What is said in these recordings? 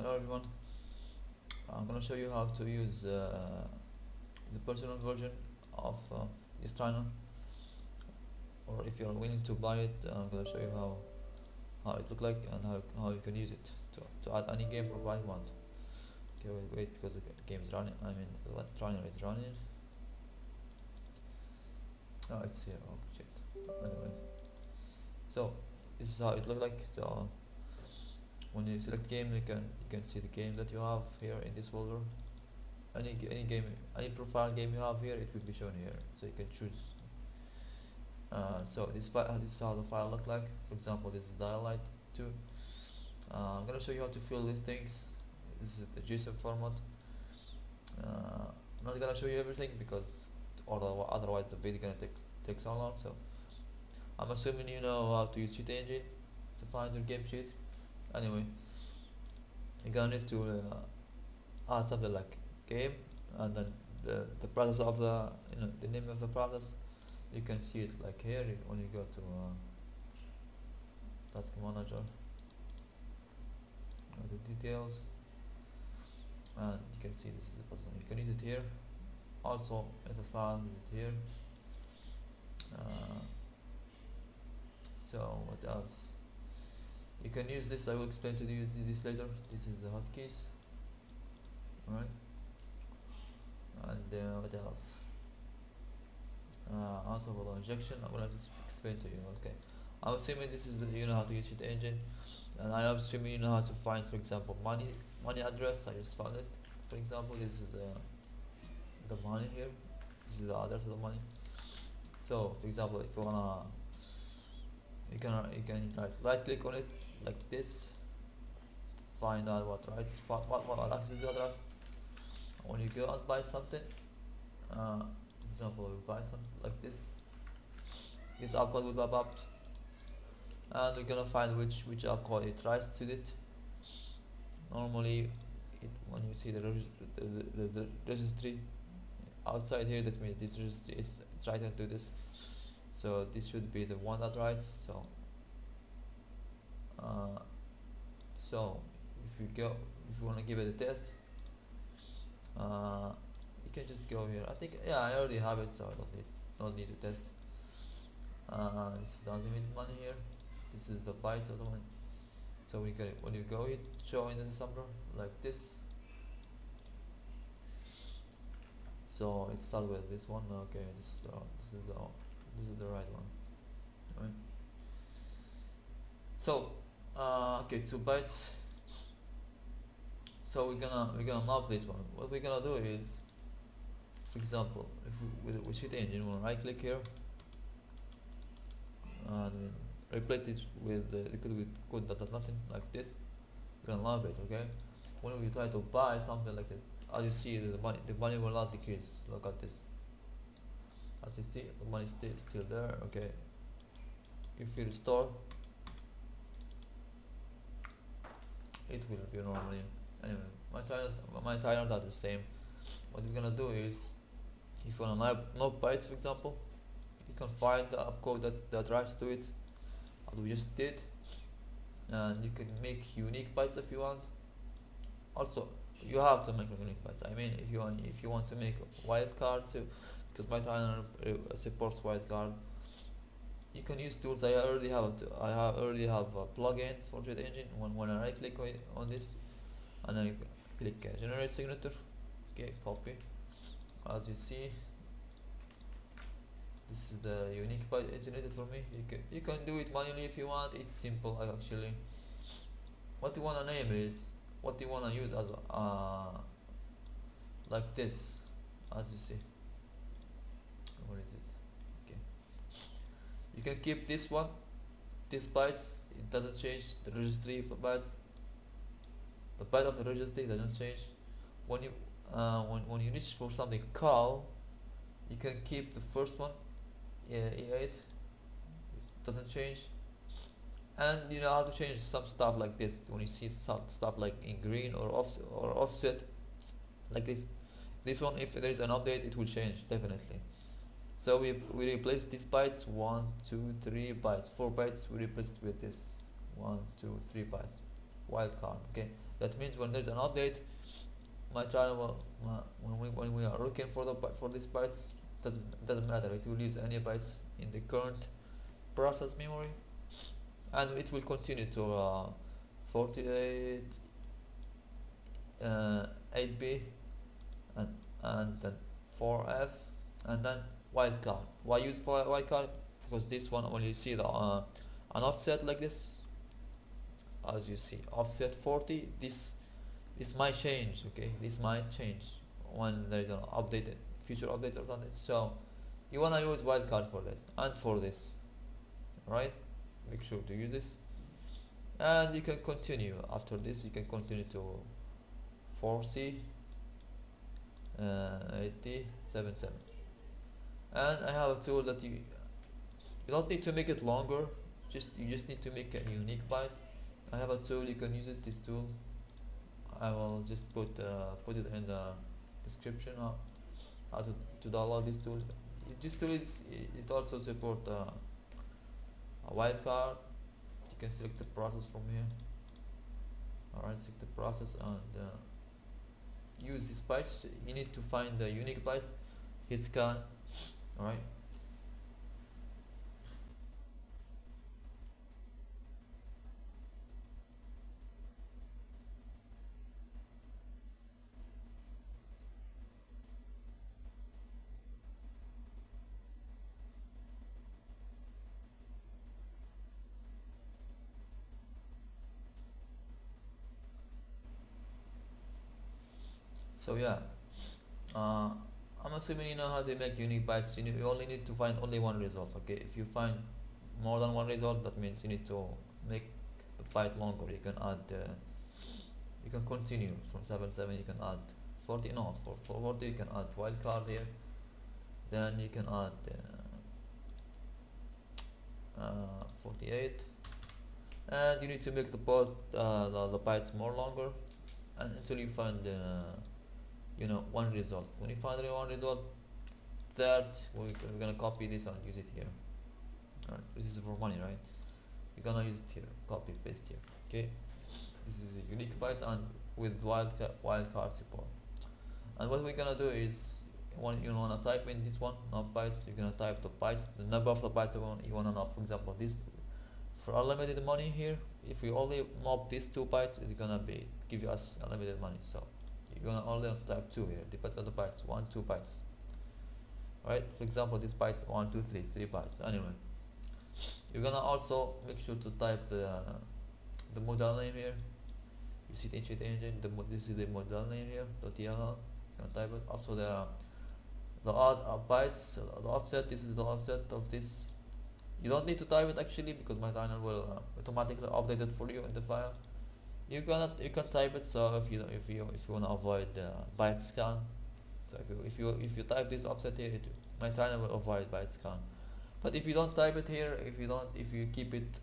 Hello everyone. I'm gonna show you how to use the personal version of this trainer, or if you're willing to buy it, I'm gonna show you how it look like and how you can use it to add any game profile you want. Okay, wait because the game is running. I mean, the trainer is running. Oh, it's here. Oh shit. Anyway, so this is how it look like. So when you select game, you can see the game that you have here in this folder. Any game, any profile game you have here, it will be shown here, so you can choose. So this is how the file look like. For example, this is dialite 2. I'm gonna show you how to fill these things. This is the JSON format. I'm not gonna show you everything because otherwise the video gonna take so long. So I'm assuming you know how to use cheat engine to find your game sheet. Anyway, you're gonna need to add something like game, and then the process of the name of the process. You can see it like here when you go to task manager, the details, and you can see this is the button. You can use it here. Also in the file, use it here. Uh, so what else? You can use this. I will explain to you this later. This is the hotkeys. Alright. And what else? Also for the injection, I'm gonna just explain to you. Okay, I'm assuming this is you know how to use cheat engine, and I am assuming you know how to find, for example, money address. I just found it. For example, this is the money here. This is the address of the money. So, for example, if you wanna, you can right click on it like this. Find out what access the address. When you go and buy something, for example, you buy something like this. This alcohol will pop up, and we're gonna find which alcohol it tries to it. Normally, when you see the registry outside here, that means this registry is trying to do this. So this should be the one that writes. Uh, so if you want to give it a test, you can just go here. I think yeah, I already have it, so I don't need to test. This is the unlimited money here. This is the bytes of the money. So when you go it show in the assembler like this. So it starts with this one. Okay, this is the right one. Right. So okay, 2 bytes. So we're gonna map this one. What we're gonna do is, for example, if with cheat engine, we'll right click here and replace this with code that does nothing like this. We're gonna love it, okay? When we try to buy something like this, as you see, the money will not decrease. Look at this. As you see, the money is still there, okay? If you restore, it will be normally. Anyway, my timer does the same. What we're gonna do is, if you wanna map bytes, for example, you can find the code that drives to it, as we just did, and you can make unique bytes if you want. Also, you have to make unique bytes. I mean, if you want to make a wildcard too, because my timer supports wildcard. You can use tools. I already have a plugin for Jet Engine. When I right click on this, and I click generate signature, okay, copy. As you see, this is the unique byte generated for me. You can do it manually if you want. It's simple actually. What you wanna name is what you wanna use as like this, as you see. Where is it? Okay. You can keep this one. This bytes, it doesn't change. The registry for bytes, the byte of the registry doesn't change. When you reach for something call, you can keep the first one, E8, it doesn't change. And you know how to change some stuff like this. When you see some stuff like in green or offset like this one, if there is an update, it will change definitely. So we replace these bytes, 1 2 3 bytes, 4 bytes we replaced with this 1 2 3 bytes. wildcard. Okay, that means when there's an update, my channel will, when we are looking for for these bytes, doesn't matter. It will use any bytes in the current process memory, and it will continue to 48, 8B, and then 4F, and then wildcard. Why use wildcard? Because this one, when you see the an offset like this, as you see offset 40, this might change. Okay, this might change when there is an updated future update or something. So you wanna use wildcard for that and for this, right? Make sure to use this, and you can continue after this. You can continue to 4C 8077, and I have a tool that you don't need to make it longer. You just need to make a unique byte. I have a tool, you can use it. This tool, I will just put it in the description of how to download this tool. This tool it also support a wildcard. You can select the process from here. Alright, select the process and use these bytes. You need to find the unique byte, hit scan. Alright. So yeah, uh, I'm assuming you know how to make unique bytes. You only need to find only one result. Okay, if you find more than one result, that means you need to make the byte longer. You can add, you can continue from 77. You can add 40. No, for 40 you can add wildcard here. Then you can add 48, and you need to make the the bytes more longer, and until you find one result. When you find one result, that we're gonna copy this and use it here. Alright, this is for money, right? You're gonna use it here, copy paste here. Okay, this is a unique byte and with wildcard support. And what we're gonna do is, when you wanna type in this one not bytes, you're gonna type the bytes, the number of the bytes you wanna know. For example, this for unlimited money here, if we only mob these 2 bytes, it's gonna be give us unlimited money. So you're gonna only type 2 here, depends on the bytes, 1, 2 bytes. Right? For example, this bytes 1, 2, 3, 3 bytes. Anyway, you're gonna also make sure to type the model name here. You see the Inject engine. This is the model name here. .ll. You can type it. Also the odd bytes, the offset. This is the offset of this. You don't need to type it actually, because my timer will automatically update it for you in the file. You can type it. So if you wanna avoid byte scan, so if you type this offset here, my timer will avoid byte scan. But if you don't type it here, if you keep it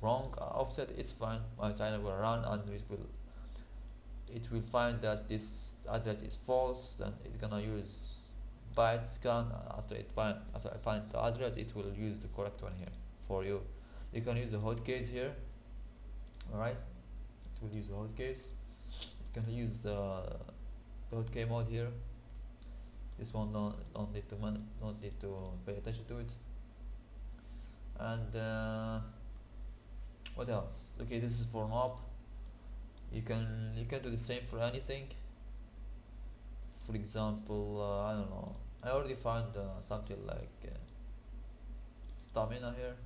wrong offset, it's fine. My timer will run and it will find that this address is false. Then it's gonna use byte scan. After I find the address, it will use the correct one here for you. You can use the hotkeys here. Alright, it will use the hotkeys. You can use the hotkey mode here. This one don't need to pay attention to it. And what else? Okay, this is for knob. You can do the same for anything. For example, I don't know, I already found something like stamina here.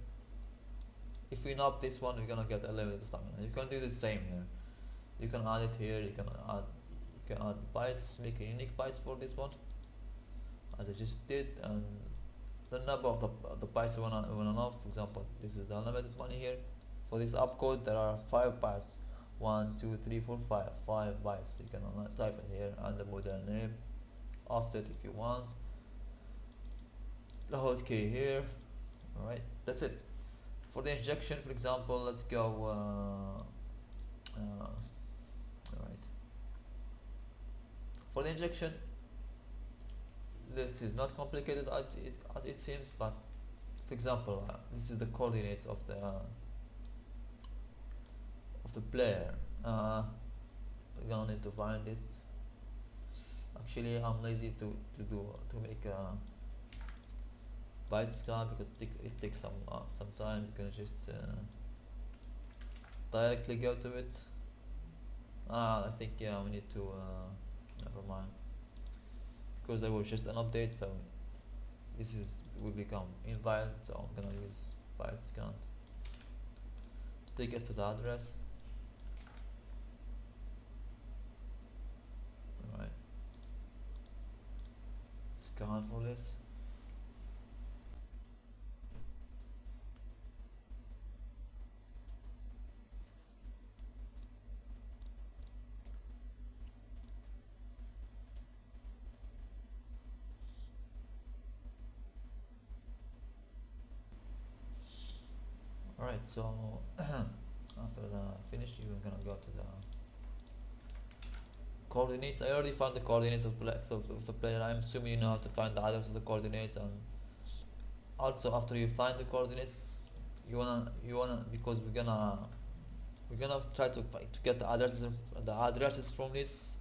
If we knob this one, we're gonna get a limited stamina. You can do the same here. You can add it here. You can add bytes, make a unique bytes for this one, as I just did, and the number of the bytes you wanna know. For example, this is the unlimited money here. For this opcode, there are 5 bytes. 1, 2, 3, 4, 5. 5 bytes. You can type it here, and the model name, offset if you want, the hotkey here. Alright, that's it. For the injection, for example, let's go. Alright. For the injection, this is not complicated as it seems, but for example, this is the coordinates of the player. We're gonna need to find this. Actually, I'm lazy to make a byte scan because it takes some time. You can just directly go to it. I think yeah, we need to never mind, because there was just an update, so this is will become invalid. So I'm gonna use byte scan to take us to the address. Alright, scan for this. Alright, so after the finish, you're gonna go to the coordinates. I already found the coordinates of the player. I'm assuming you know how to find the address of the coordinates, and also after you find the coordinates, you wanna because we're gonna try to get the addresses from this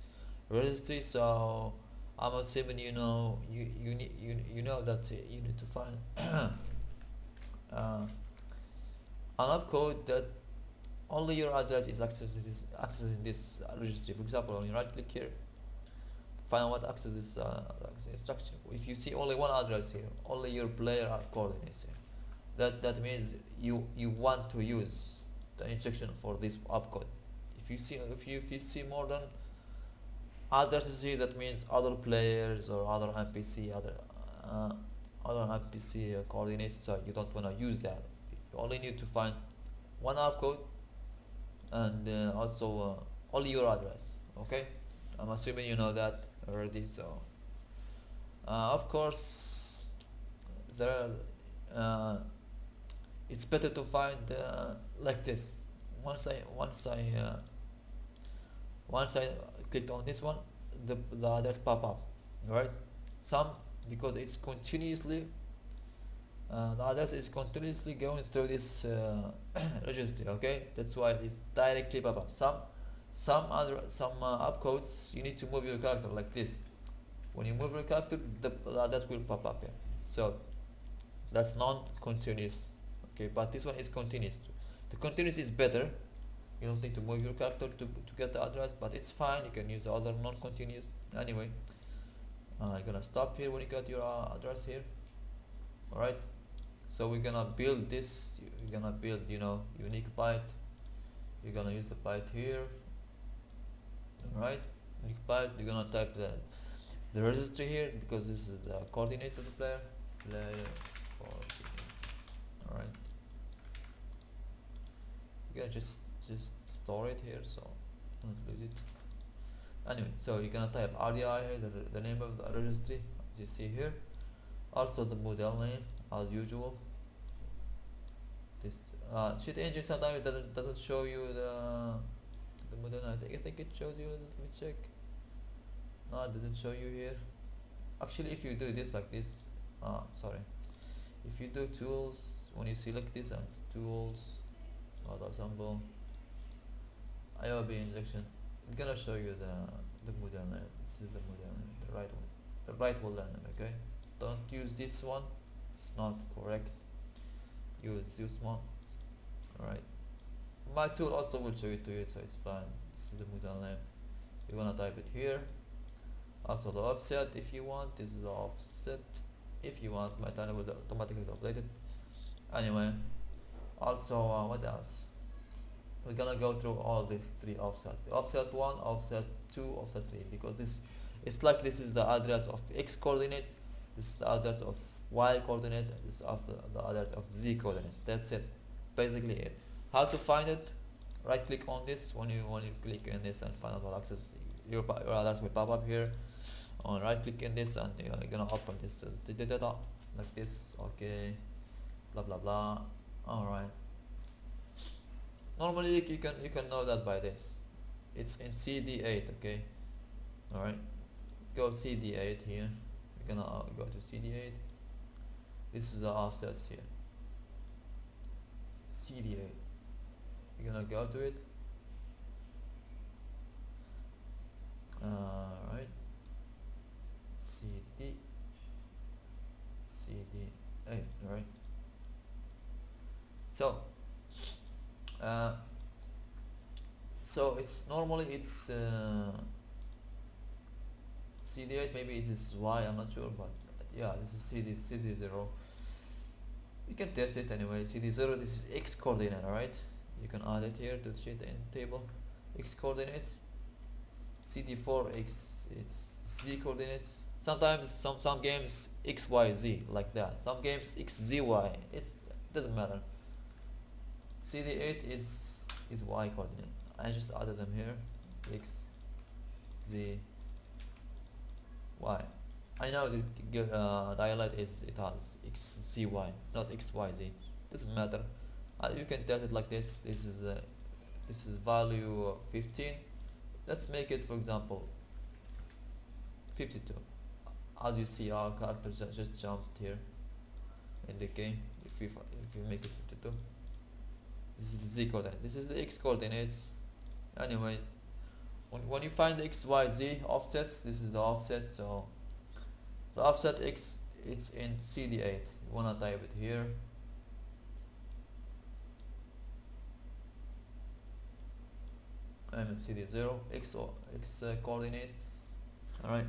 registry. So I'm assuming you know that you need to find uh, an code that only your address is accessing this registry. For example, when you right click here, find what access this instruction. If you see only one address here, only your player coordinates here. That means you want to use the injection for this opcode. If you see more than addresses here, that means other players or uh, other NPC coordinates. So you don't want to use that. You only need to find one opcode, and also only your address. Okay, I'm assuming you know that already. So of course there it's better to find like this. Once I clicked on this one, the others pop up, right? Some, because it's continuously the others is continuously going through this registry. Okay, that's why it's directly pop up. Some opcodes you need to move your character like this. When you move your character, the others will pop up here. So that's non-continuous. Okay, but this one is continuous. The continuous is better. You don't need to move your character to get the address, but it's fine. You can use the other non-continuous. Anyway, you're gonna stop here when you get your address here. Alright, so we're gonna build this. You're gonna build unique byte. You're gonna use the byte here. Alright, unique byte. You're gonna type the registry here, because this is the coordinates of the player coordinates. Alright, you're gonna just store it here, so don't lose it. Anyway, so you're gonna type RDI here, the name of the registry, as you see here. Also the model name, as usual. This sheet engine sometimes it doesn't show you the model name. I think it shows you. Let me check. No, it doesn't show you here. Actually, if you do this like this, sorry. If you do tools, when you select this and tools, auto assemble, IOB injection, it's gonna show you the model name. This is the model name, the right model name. Okay, don't use this one. It's not correct. Use this one. Alright. My tool also will show it to you, so it's fine. This is the model name. You wanna type it here. Also the offset if you want. This is the offset. If you want, my title will automatically update it. Anyway, also what else? We're gonna go through all these three offsets. The offset 1, offset 2, offset 3, because it's like this is the address of X coordinate, this is the address of Y coordinate, this is of the address of Z coordinate. That's it. Basically it. How to find it? Right click on this. When you click on this and find out access, your address will pop up here. On right click in this, and you're gonna open this the data like this. Okay, blah blah blah. Alright, normally you can know that by this. It's in CD8. Okay, alright, go CD8 here. You're gonna go to CD8. This is the offsets here. CD8, you're gonna go to it. right, cd cd8, right. So uh, it's normally it's cd8, maybe it is y, I'm not sure, but yeah, this is cd0. You can test it anyway. cd0, this is x coordinate, right? You can add it here to the sheet in table. X coordinate. cd4x, it's z coordinates. Sometimes some games x y z like that. Some games x z y. It doesn't matter. cd8 is y coordinate. I just added them here. X z y. I know the dialect is, it has x z y, not x y z. Doesn't matter. You can test it like this. This is value 15. Let's make it, for example, 52. As you see, our character just jumped here in the game. If we make it 52, this is the z coordinate. This is the x coordinates. Anyway, when you find the x, y, z offsets, this is the offset. So the offset x, it's in cd8. You wanna type it here. I'm in cd0 x or x coordinate. All right.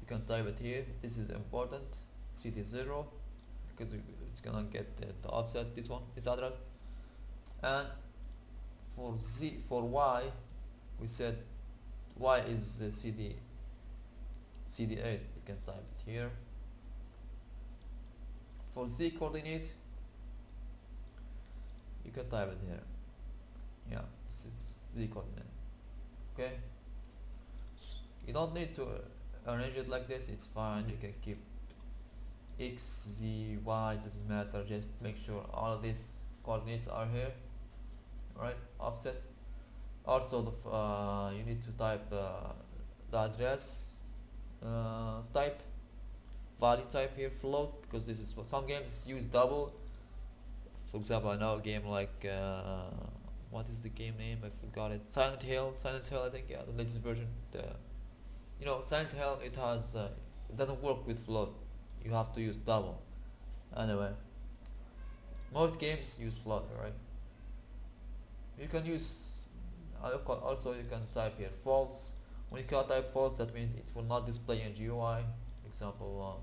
You can type it here. This is important. cd0, because it's gonna get the offset, this address. And for y, we said y is cd8. You can type it here. For z coordinate, you can type it here. Yeah, this is z coordinate. Okay, you don't need to arrange it like this. It's fine. You can keep x, z, y, doesn't matter. Just make sure all of these coordinates are here. Right, offsets. Also, you need to type the address type, value type here, float, because this is what some games use double. For example, I know a game like what is the game name? I forgot it. Silent Hill, I think. Yeah, the latest version. Silent Hill. It doesn't work with float. You have to use double. Anyway, most games use float, right? You can use also you can type here false. When you can type false, that means it will not display in GUI. Example,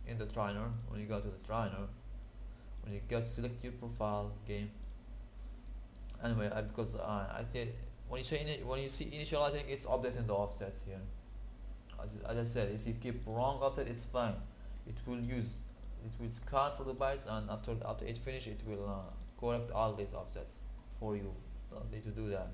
in the trainer, when you go to the trainer, when you get select your profile game. Anyway, because I think when you see initializing, it's updating the offsets here. As I said, if you keep wrong offset, it's fine. It will scan for the bytes, and after it finish, it will correct all these offsets for you. Don't need to do that.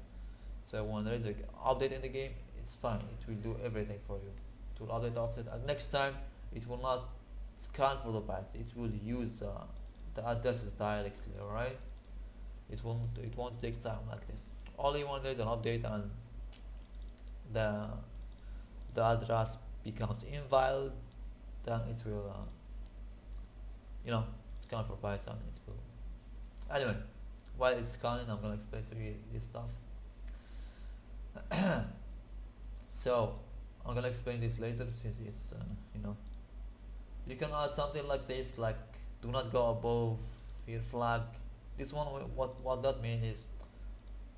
So when there is an update in the game, it's fine. It will do everything for you. It will update the offset, and next time it will not scan for the bytes. It will use the addresses directly. All right. It won't take time like this. Only when there is an update and the address becomes invalid, then it will scan for bytes, and it will. Anyway, while it's scanning, I'm gonna explain to you this stuff. So I'm gonna explain this later, since it's you can add something like this, like do not go above here flag. This one, what that means is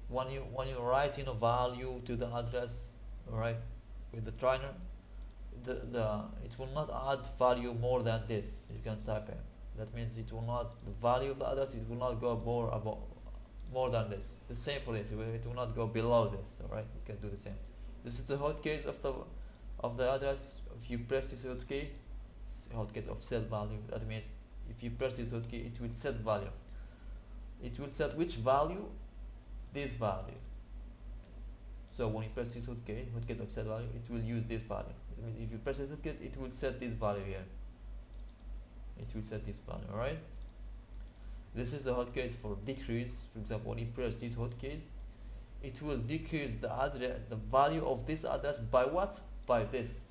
when you write in a value to the address, right, with the trainer, the it will not add value more than this. You can type it. That means it will not, the value of the address, it will not go more than this. The same for this. It will not go below this. All right, you can do the same. This is the hotkeys of the address. If you press this hotkey, hotkeys of set value. That means if you press this hotkey, it will set value. It will set which value? This value. So when you press this hotkeys of set value, it will use this value. I mean, if you press this hotkeys, it will set this value here. It will set this value. All right. This is the hotkeys for decrease. For example, when you press these hotkeys, it will decrease the value of this address by what? By this.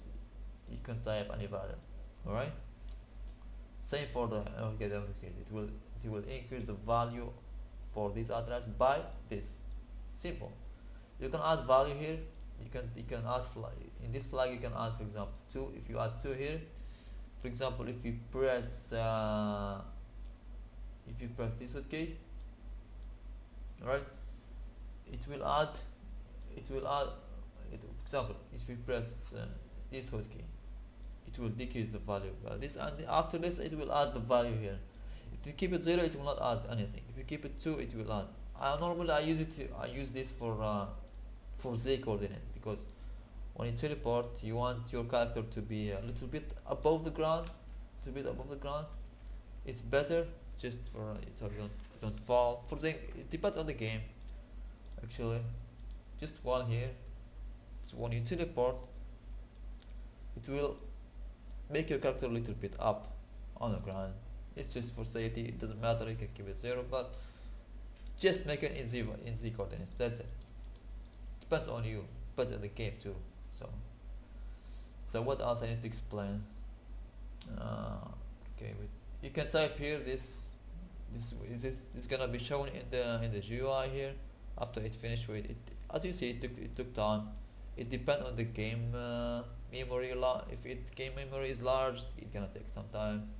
You can type any value. All right. Same for the hotkeys. It will increase the value for this address by this. Simple. You can add value here You can add flag. In this flag you can add, for example, 2. If you add 2 here, for example, if you press this hotkey, right, it will add it will add it, for example, if you press this hotkey, it will decrease the value. This, and after this it will add the value here. If you keep it 0, it will not add anything. If you keep it 2, it will add. Normally I use this for Z coordinate, because when you teleport you want your character to be a little bit above the ground, It's better just for so you don't fall. For the, it depends on the game actually. Just one here. So when you teleport, it will make your character a little bit up on the ground. It's just for safety. It doesn't matter. You can keep it 0, but just make it in Z coordinates. That's it. Depends on you. Depends on the game too. So what else I need to explain? Okay, you can type here. This is gonna be shown in the GUI here. After it finished with it, as you see, it took time. It depends on the game memory. If game memory is large, it's gonna take some time.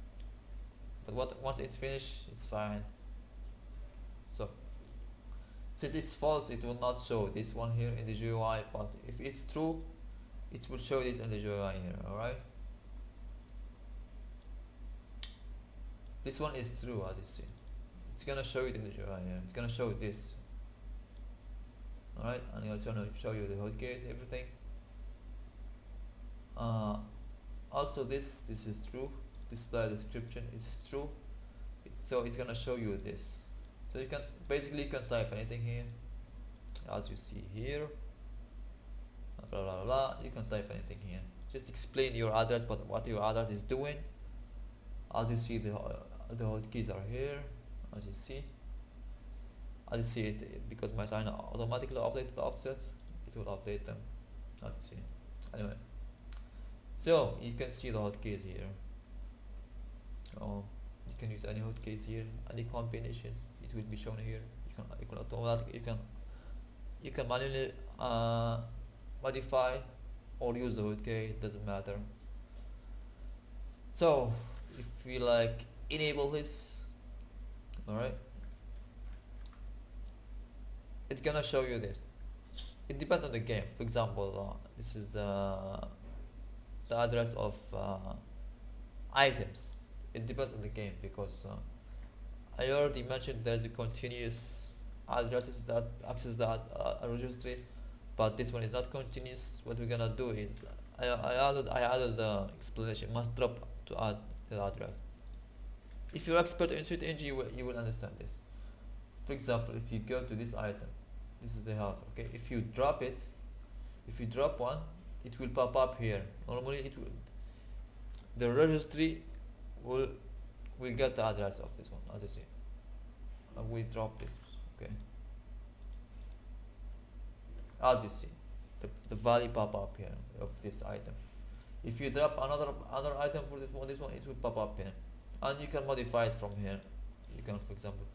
But once it's finished, it's fine. So since it's false, it will not show this one here in the GUI. But if it's true, it will show this in the GUI here. All right. This one is true, as you see. It's gonna show it in the GUI here. It's gonna show this. Alright, and it's gonna show you the hotkeys, everything. Also this is true. Display description is true. So it's gonna show you this. So you can type anything here, as you see here. Blah blah blah. You can type anything here. Just explain your address, what your address is doing. As you see, the hotkeys are here. As you see it, because my sign automatically updated the offsets, it will update them. As you see. Anyway, so you can see the hotkeys here. You can use any hotkeys here, any combinations. It will be shown here. You can manually modify or use the hotkey. It doesn't matter. So if we enable this, all right, it's gonna show you this. It depends on the game. For example, this is the address of items. It depends on the game, because I already mentioned there's a continuous addresses that access that registry, but this one is not continuous. What we're gonna do is I added the explanation must drop to add the address. If you're expert in Suite Engine, you will understand this. For example, if you go to this item, this is the health. Okay, if you drop one, it will pop up here. Normally, the registry will get the address of this one, as you see. We drop this. Okay, as you see, the value pop up here of this item. If you drop another item for this one, it will pop up here, and you can modify it from here. You can, for example,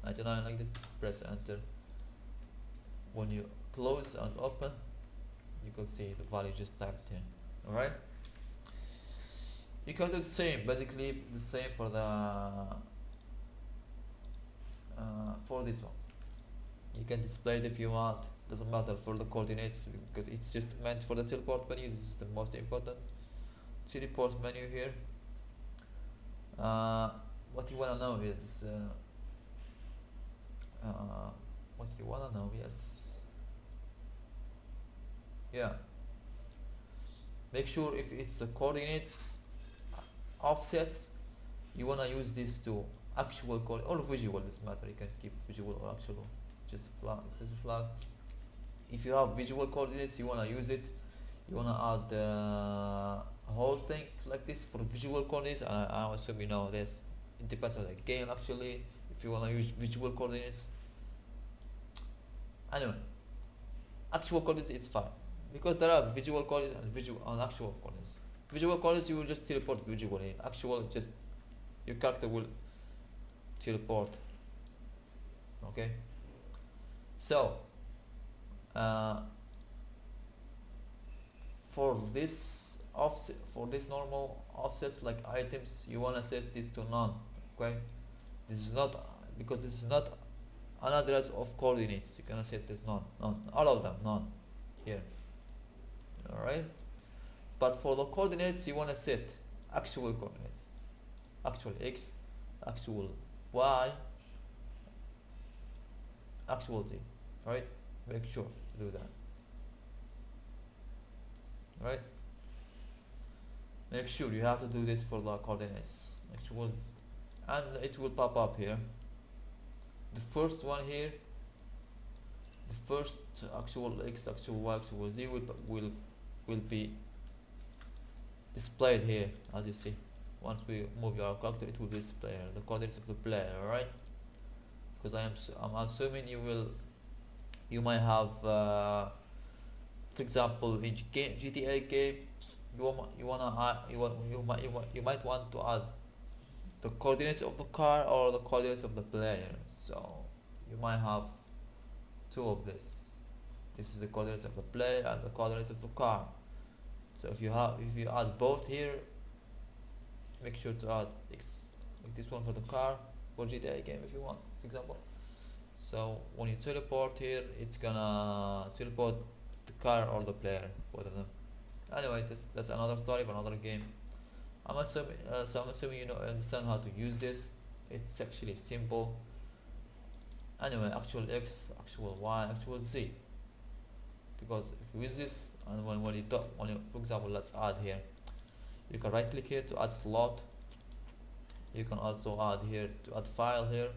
99 like this. Press enter. When you close and open, you can see the value just typed here. All right. You can do the same, basically the same for this one. You can display it if you want. Doesn't matter for the coordinates, because it's just meant for the teleport menu. This is the most important teleport menu here. What you wanna know is yes, yeah. Make sure if it's the coordinates offsets, you wanna use this to actual or visual. Doesn't matter. You can keep visual or actual. Just flag, such a flag. If you have visual coordinates, you wanna use it. You wanna add a whole thing like this for visual coordinates. I assume you know this. It depends on the game actually. If you wanna use visual coordinates, anyway, actual coordinates is fine, because there are visual coordinates and actual coordinates. Visual coordinates you will just teleport visually. Actual, just your character will teleport. Okay. So for this offset, for this normal offsets like items, you wanna set this to none. Okay, this is not, because this is not an address of coordinates. You can set this none, all of them none here. All right, but for the coordinates, you wanna set actual coordinates, actual x, actual y, actual z. Right, make sure to do that. Right, make sure you have to do this for the coordinates actual, and it will pop up here. The first one here, the first actual x, actual y, actual z will be displayed here, as you see. Once we move your character, it will be displayed the coordinates of the player. Alright, because I'm assuming you might have for example in GTA game, you might want to add the coordinates of the car or the coordinates of the player. So you might have two of this. This is the coordinates of the player and the coordinates of the car. So if you add both here, make sure to add like this one for the car for GTA game if you want, for example. So when you teleport here, it's gonna teleport the car or the player, both of them. Anyway, that's another story for another game. I'm assuming you know, understand how to use this. It's actually simple. Anyway, actual x, actual y, actual z. Because if you use this, and when you for example, let's add here. You can right click here to add slot. You can also add here to add file here.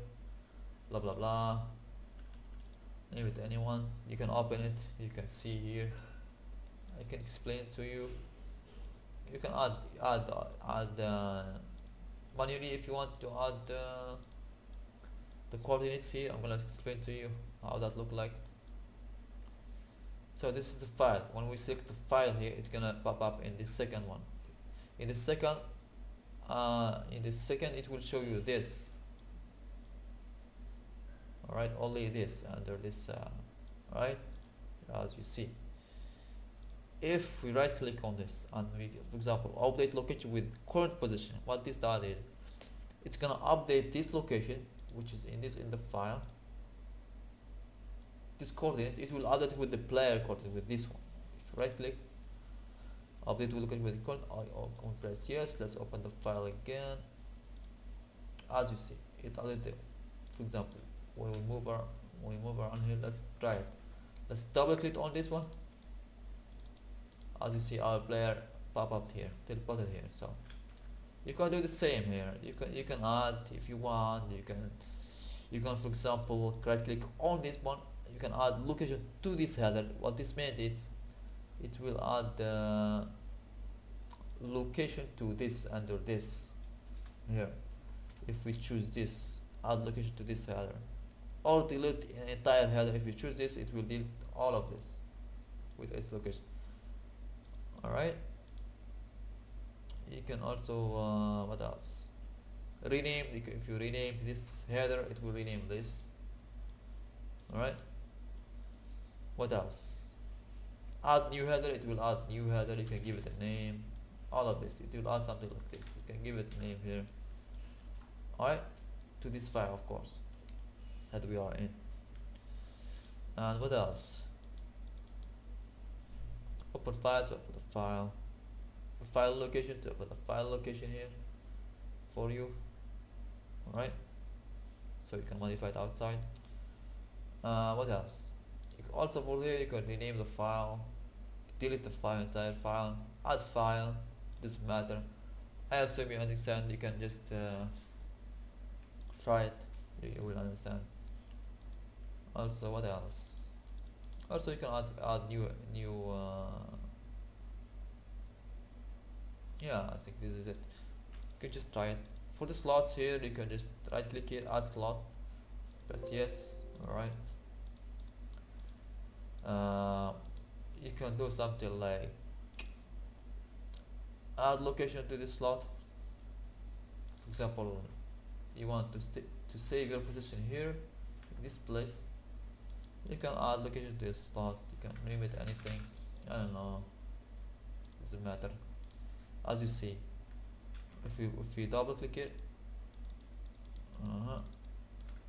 Blah blah blah. Name it anyone. You can open it. You can see here. I can explain to you. You can add manually if you want to add the coordinates here. I'm gonna explain to you how that look like. So this is the file. When we select the file here, it's gonna pop up in the second one. In the second it will show you this. Alright, only this under this right, as you see. If we right click on this and we, for example, update location with current position, what this does is it's gonna update this location, which is in the file, this coordinate. It will add it with the player coordinate with this one. If you right click, update with location with current, I'll press yes. Let's open the file again. As you see, it added it. For example, when we move around here, let's try it. Let's double click on this one. As you see, our player pop up here, teleported here. So you can do the same here. You can add if you want. You can for example right click on this one. You can add location to this header. What this means is it will add the location to this under this here. If we choose this, add location to this header, or delete an entire header. If you choose this, it will delete all of this with its location. Alright, you can also what else, rename. If you rename this header, it will rename this. Alright, what else, add new header. It will add new header. You can give it a name. All of this, it will add something like this. You can give it a name here. Alright, to this file, of course, that we are in. And what else, open file to open the file, file location to open the file location here for you. Alright, so you can modify it outside. What else, you can also for here you can rename the file, delete the file, entire file, add file, doesn't matter. I assume you understand. You can just try it, you will understand. Also, what else, also you can add new yeah, I think this is it. You can just try it. For the slots here, you can just right click here, add slot, press yes. Alright, you can do something like add location to this slot. For example, you want to save your position here in this place. You can add location to this slot. You can name it anything, I don't know, doesn't matter. As you see, if we double click it,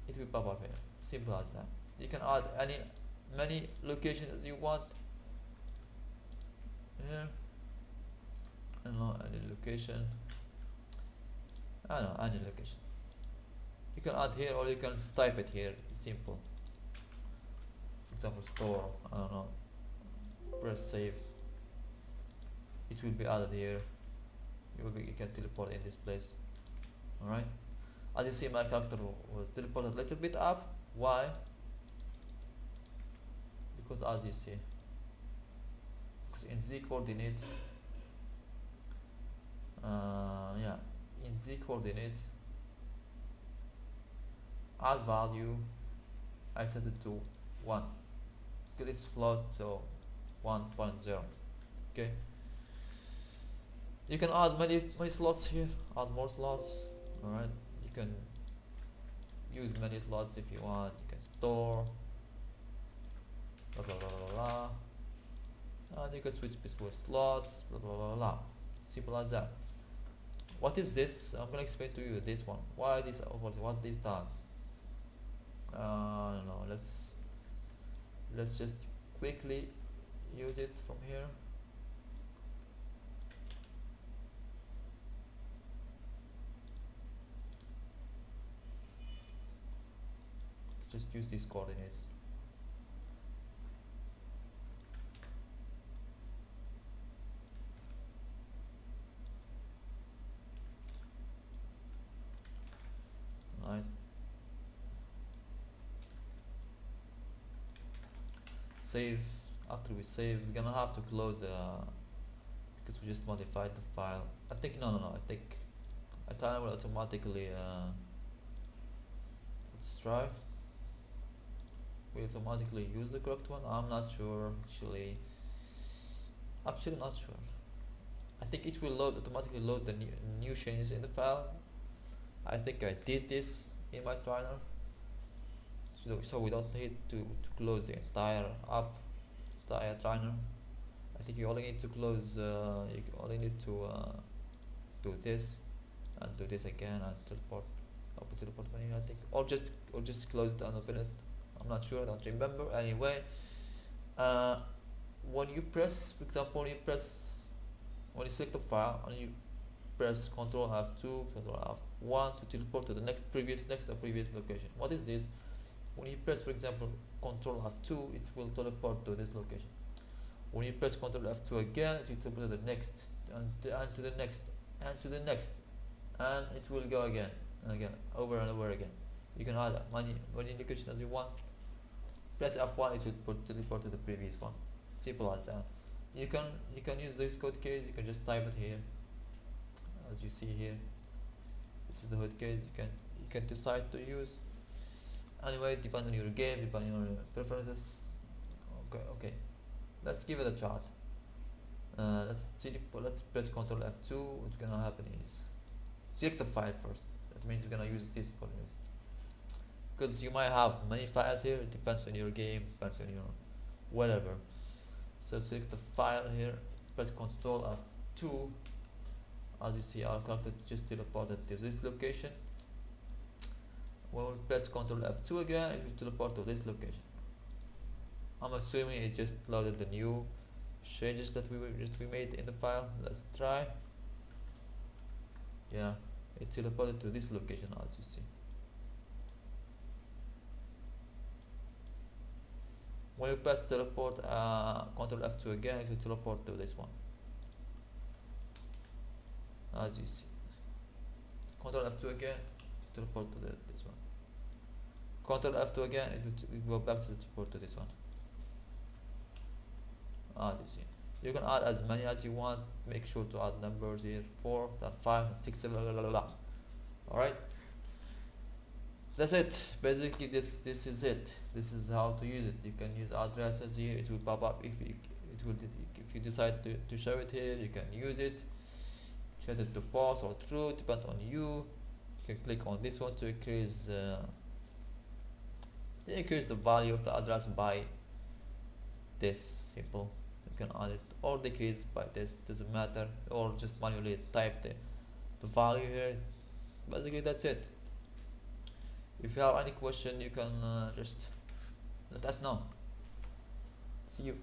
it will pop up here. Simple as that. You can add many locations as you want here. I don't know, any location. I don't know, any location. You can add here or you can type it here. It's simple. For example, store. I don't know. Press save. It will be added here. You can teleport in this place. Alright. As you see, my character was teleported a little bit up. Why? Because as you see, because in Z coordinate, yeah, in Z coordinate, add value, I set it to 1 because it's float, so 1.0. Okay. You can add many slots here. Add more slots. All right. You can use many slots if you want. You can store. Blah blah blah blah blah. And you can switch between slots. Blah blah blah blah. Simple as that. What is this? I'm gonna explain to you this one. Why this? What this does? I don't know. Let's just quickly use it from here. Just use these coordinates. Right. Save. After we save, we're gonna have to close the because we just modified the file. I think no. I think a timer will automatically. Let's try. We automatically use the correct one. I'm not sure actually. Actually, not sure. I think it will automatically load the new changes in the file. I think I did this in my trainer, so we don't need to close the entire trainer. I think you only need to close. You only need to do this and do this again and teleport. Open teleport menu, I think, or just close it and open it. I'm not sure. I don't remember. Anyway, when you press, for example, when you select a file and you press Ctrl F2, Ctrl F1 to teleport to the previous location. What is this? When you press, for example, Ctrl F2, it will teleport to this location. When you press Ctrl F2 again, it will teleport to the next, and to the next, and to the next, and it will go again and again, over and over again. You can add many locations as you want. Press F1, it will teleport to the previous one. Simple as that. You can use this code case. You can just type it here, as you see here. This is the code case. You can decide to use. Anyway, depending on your game, depending on your preferences. Okay. Let's give it a shot. Let's press Ctrl F2. What's gonna happen is select the file first. That means you're gonna use this coordinates. Because you might have many files here. It depends on your game, depends on your whatever. So select the file here, press Ctrl F2. As you see, our character just teleported to this location. When we press Ctrl F2 again, it will teleport to this location. I'm assuming it just loaded the new changes that we made in the file. Let's try. Yeah, it teleported to this location, as you see. When you press teleport, Ctrl F2 again, it will teleport to this one. As you see. Ctrl F2 again, teleport to this one. Ctrl F2 again, it will go back to the teleport to this one. As you see. You can add as many as you want. Make sure to add numbers here. 4, 5, 6, 7, blah, blah, blah. Alright. That's it. Basically this is it. This is how to use it. You can use addresses here. It will pop up if you decide to show it here. You can use it. Set it to false or true, depends on you. You can click on this one to increase the value of the address by this simple. can add it or decrease by this, doesn't matter, or just manually type the value here. Basically that's it. If you have any question, you can just let us know. See you.